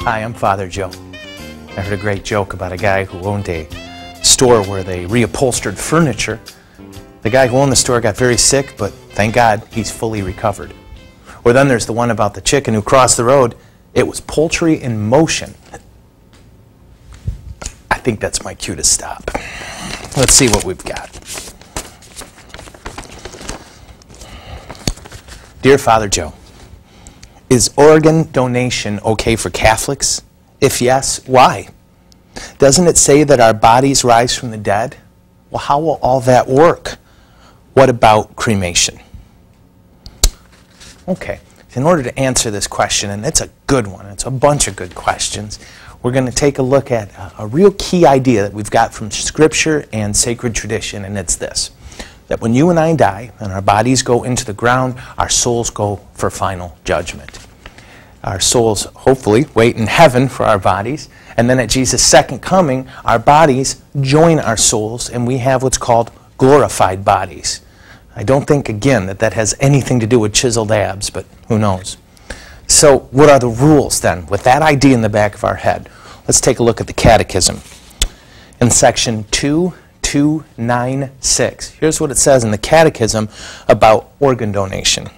Hi, I'm Father Joe. I heard a great joke about a guy who owned a store where they reupholstered furniture. The guy who owned the store got very sick, but thank God he's fully recovered. Or then there's the one about the chicken who crossed the road. It was poultry in motion. I think that's my cue to stop. Let's see what we've got. Dear Father Joe, is organ donation okay for Catholics? If yes, why? Doesn't it say that our bodies rise from the dead? Well, how will all that work? What about cremation? Okay, in order to answer this question, and it's a good one, it's a bunch of good questions, we're going to take a look at a real key idea that we've got from Scripture and sacred tradition, and it's this: that when you and I die and our bodies go into the ground, our souls go for final judgment. Our souls hopefully wait in heaven for our bodies, and then at Jesus' second coming, our bodies join our souls, and we have what's called glorified bodies. I don't think, again, that has anything to do with chiseled abs, but who knows. So what are the rules then? With that idea in the back of our head, let's take a look at the Catechism. In section 2296, here's what it says in the Catechism about organ donation.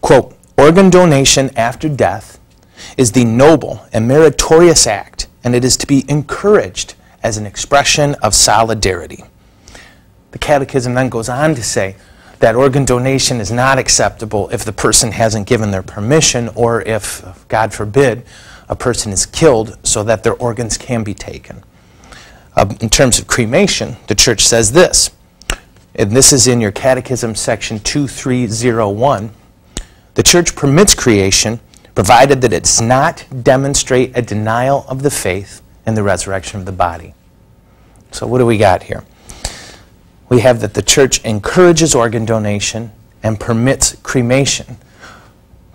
Quote, organ donation after death is the noble and meritorious act, and it is to be encouraged as an expression of solidarity. The Catechism then goes on to say that organ donation is not acceptable if the person hasn't given their permission, or if, God forbid, a person is killed so that their organs can be taken. In terms of cremation, the Church says this, and this is in your Catechism section 2301, the Church permits creation provided that it does not demonstrate a denial of the faith and the resurrection of the body. So what do we got here? We have that the Church encourages organ donation and permits cremation,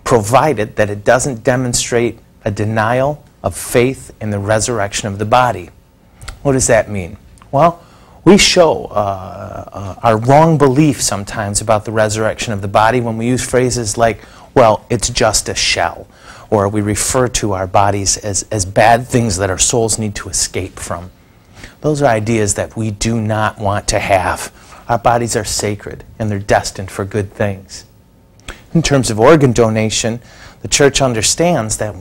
provided that it doesn't demonstrate a denial of faith in the resurrection of the body. What does that mean? Well, we show our wrong belief sometimes about the resurrection of the body when we use phrases like, well, it's just a shell, or we refer to our bodies as bad things that our souls need to escape from. Those are ideas that we do not want to have. Our bodies are sacred, and they're destined for good things. In terms of organ donation, the Church understands that,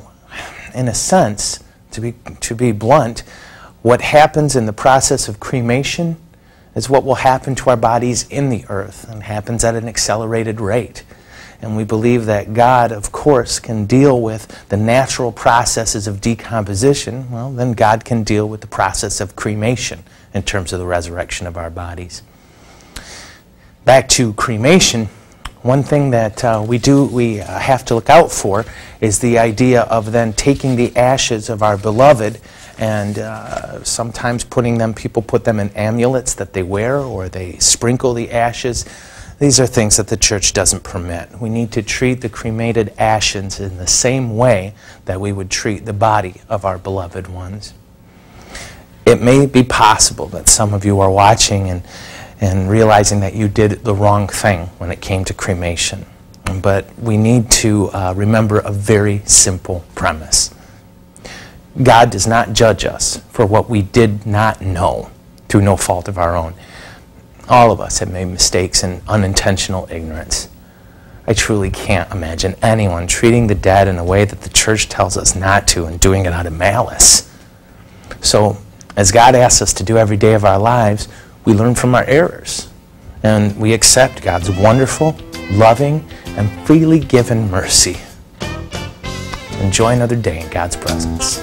in a sense, to be blunt, what happens in the process of cremation is what will happen to our bodies in the earth, and happens at an accelerated rate. And we believe that God, of course, can deal with the natural processes of decomposition. Well, then God can deal with the process of cremation in terms of the resurrection of our bodies. Back to cremation, one thing that we have to look out for is the idea of then taking the ashes of our beloved and sometimes people put them in amulets that they wear, or they sprinkle the ashes. These are things that the Church doesn't permit. We need to treat the cremated ashes in the same way that we would treat the body of our beloved ones. It may be possible that some of you are watching and realizing that you did the wrong thing when it came to cremation. But we need to remember a very simple premise. God does not judge us for what we did not know through no fault of our own. All of us have made mistakes in unintentional ignorance. I truly can't imagine anyone treating the dead in a way that the Church tells us not to, and doing it out of malice. So, as God asks us to do every day of our lives, we learn from our errors, and we accept God's wonderful, loving, and freely given mercy. Enjoy another day in God's presence.